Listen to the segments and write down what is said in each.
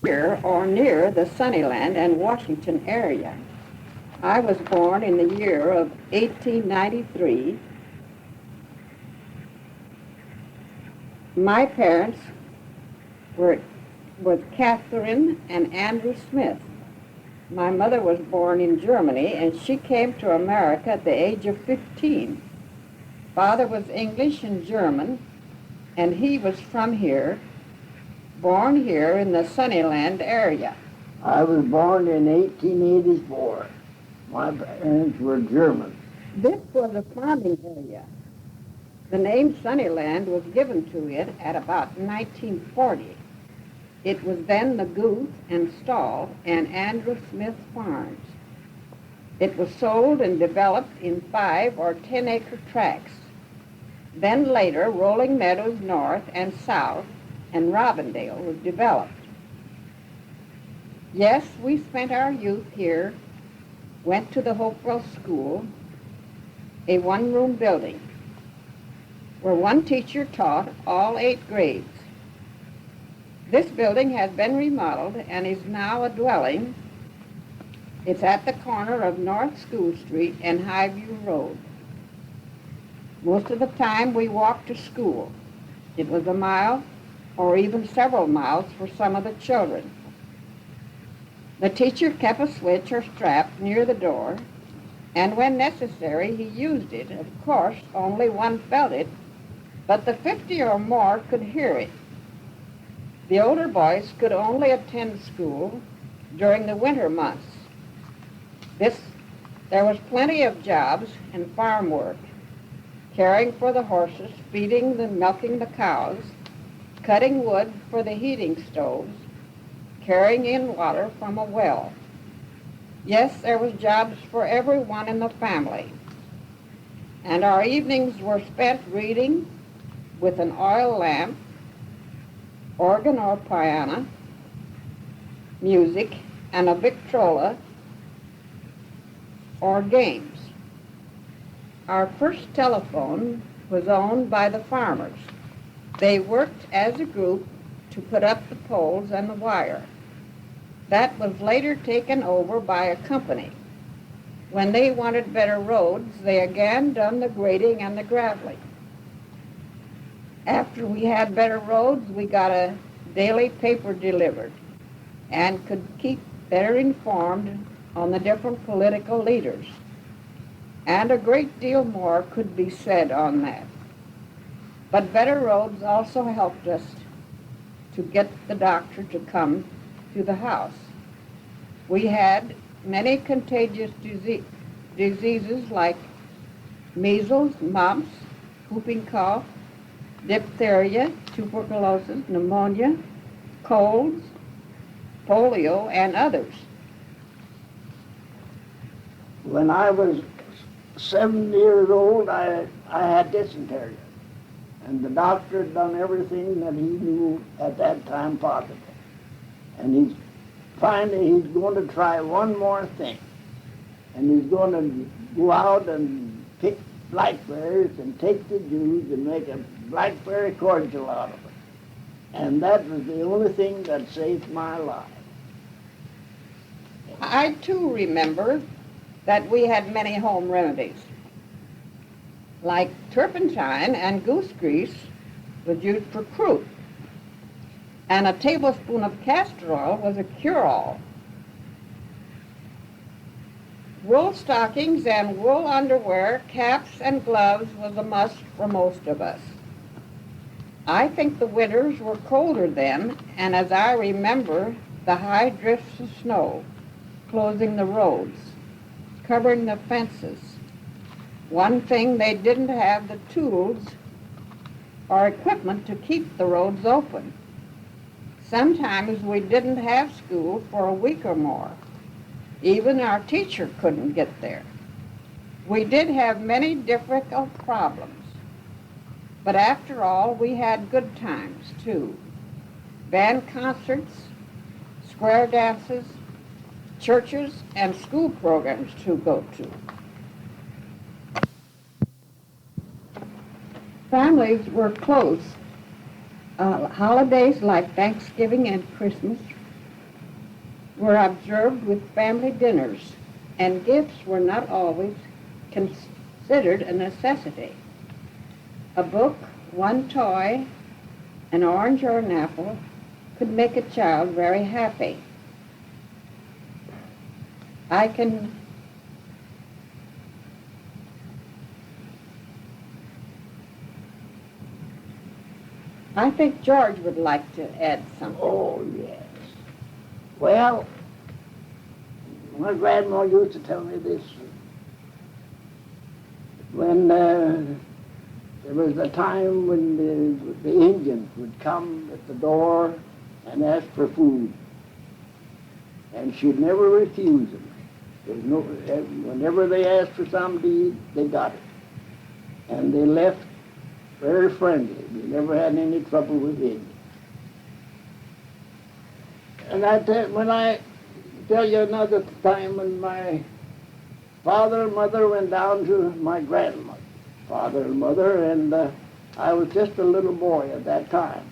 Here or near the Sunnyland and Washington area. I was born in the year of 1893. My parents were was Catherine and Andrew Smith. My mother was born in Germany, and she came to America at the age of 15. Father was English and German, and he was from here, born here in the Sunnyland area. I was born in 1884. My parents were German. This was a farming area. The name Sunnyland was given to it at about 1940. It was then the Goose and Stall and Andrew Smith farms. It was sold and developed in 5 or 10 acre tracts. Then later, Rolling Meadows North and South and Robindale was developed. Yes, we spent our youth here, went to the Hopewell School, a one-room building, where one teacher taught all 8 grades. This building has been remodeled and is now a dwelling. It's at the corner of North School Street and Highview Road. Most of the time we walked to school. It was a mile or even several miles for some of the children. The teacher kept a switch or strap near the door, and when necessary he used it. Of course, only one felt it, but the 50 or more could hear it. The older boys could only attend school during the winter months. There was plenty of jobs and farm work, caring for the horses, feeding and milking the cows, cutting wood for the heating stoves, carrying in water from a well. Yes, there was jobs for everyone in the family. And our evenings were spent reading with an oil lamp, organ or piano, music, and a Victrola, or games. Our first telephone was owned by the farmers. They worked as a group to put up the poles and the wire. That was later taken over by a company. When they wanted better roads, they again done the grading and the graveling. After we had better roads, we got a daily paper delivered and could keep better informed on the different political leaders. And a great deal more could be said on that. But better roads also helped us to get the doctor to come to the house. We had many contagious diseases like measles, mumps, whooping cough, diphtheria, tuberculosis, pneumonia, colds, polio, and others. When I was 7 years old, I had dysentery. And the doctor had done everything that he knew at that time possible. And finally he's going to try one more thing. And he's going to go out and pick blackberries and take the juice and make a blackberry cordial out of it. And that was the only thing that saved my life. I too remember that we had many home remedies. Like turpentine and goose grease was used for croup, and a tablespoon of castor oil was a cure-all. Wool stockings and wool underwear, caps and gloves was a must for most of us. I think the winters were colder then, and as I remember, the high drifts of snow closing the roads, covering the fences. One thing, they didn't have the tools or equipment to keep the roads open. Sometimes we didn't have school for a week or more. Even our teacher couldn't get there. We did have many difficult problems, but after all, we had good times too. Band concerts, square dances, churches, and school programs to go to. Families were close. Holidays like Thanksgiving and Christmas were observed with family dinners, and gifts were not always considered a necessity. A book, one toy, an orange or an apple could make a child very happy. I think George would like to add something. Oh, yes. Well, my grandma used to tell me this. When there was a time when the Indians would come at the door and ask for food, and she'd never refuse them. Whenever they asked for something, they got it. And they left very friendly. We never had any trouble with Indians. And when I tell you another time when my father and mother went down to my grandmother, father and mother, and I was just a little boy at that time.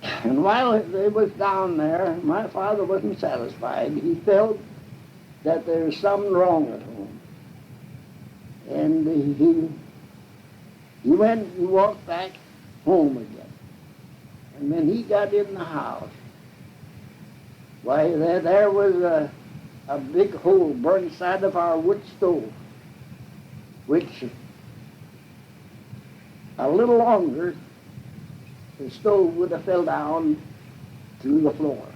And while they was down there, my father wasn't satisfied. He felt that there was something wrong at home. And he went and walked back home again. And when he got in the house, why, there was a big hole burned inside of our wood stove, which a little longer, the stove would have fell down to the floor.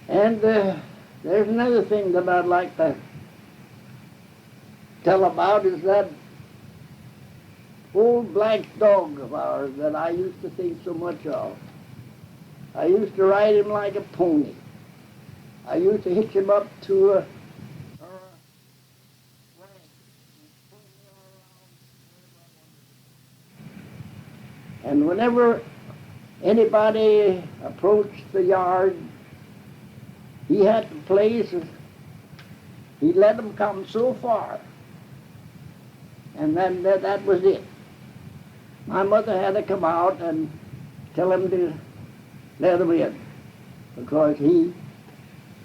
And there's another thing that I'd like to tell about is that old black dog of ours that I used to think so much of. I used to ride him like a pony. I used to hitch him up to a and whenever anybody approached the yard, he had the place, he'd let them come so far, and then that was it. My mother had to come out and tell him to let him in, because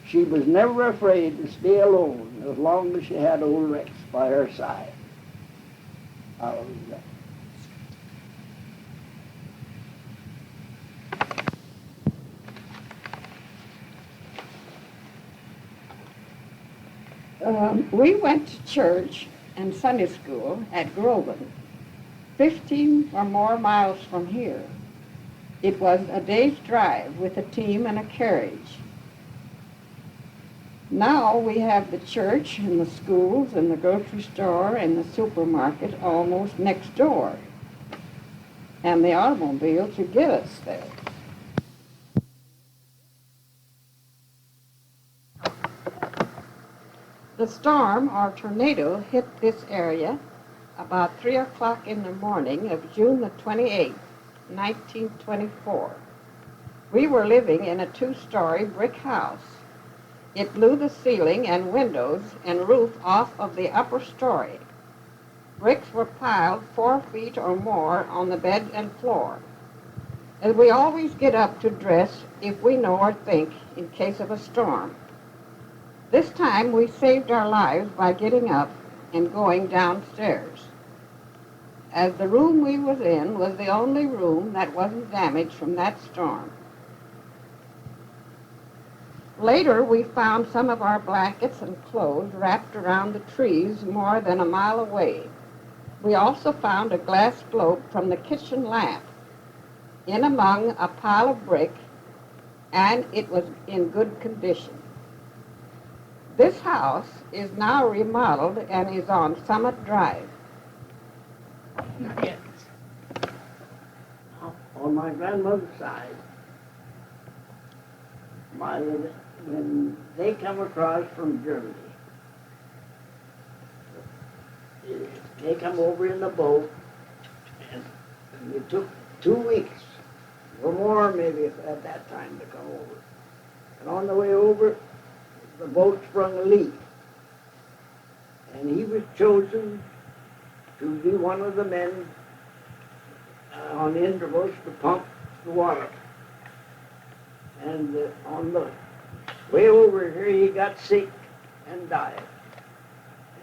she was never afraid to stay alone as long as she had old Rex by her side. Hallelujah. We went to church and Sunday school at Grogan, 15 or more miles from here. It was a day's drive with a team and a carriage. Now we have the church and the schools and the grocery store and the supermarket almost next door, and the automobile to get us there. The storm or tornado hit this area about 3 o'clock in the morning of June the 28th, 1924. We were living in a 2-story brick house. It blew the ceiling and windows and roof off of the upper story. Bricks were piled 4 feet or more on the bed and floor. And we always get up to dress if we know or think in case of a storm. This time we saved our lives by getting up and going downstairs, as the room we was in was the only room that wasn't damaged from that storm. Later we found some of our blankets and clothes wrapped around the trees more than a mile away. We also found a glass globe from the kitchen lamp in among a pile of brick, and it was in good condition. This house is now remodeled and is on Summit Drive. Yes. On my grandmother's side, when they come across from Germany, they come over in the boat, and it took 2 weeks, or more maybe at that time, to come over. And on the way over, the boat sprung a leak, and he was chosen to be one of the men on intervals to pump the water. And on the way over here, he got sick and died.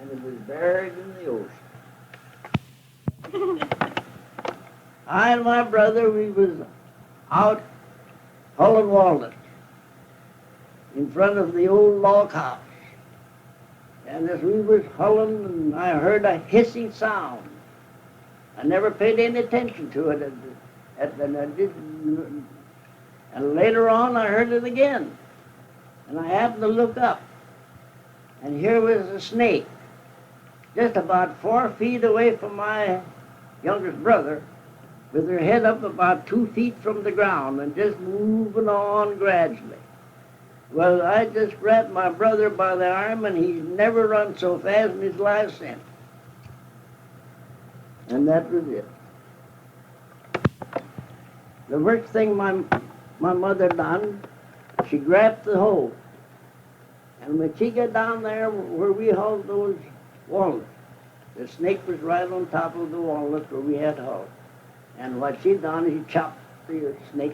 And he was buried in the ocean. I and my brother, we was out hauling walnuts in front of the old log house. And as we was hauling, and I heard a hissing sound. I never paid any attention to it, and later on I heard it again. And I happened to look up, and here was a snake, just about 4 feet away from my youngest brother, with her head up about 2 feet from the ground and just moving on gradually. Well, I just grabbed my brother by the arm, and he's never run so fast in his life since. And that was it. The first thing my mother done, she grabbed the hose. And when she got down there where we hauled those walnuts, the snake was right on top of the walnuts where we had hauled. And what she done, she chopped the snake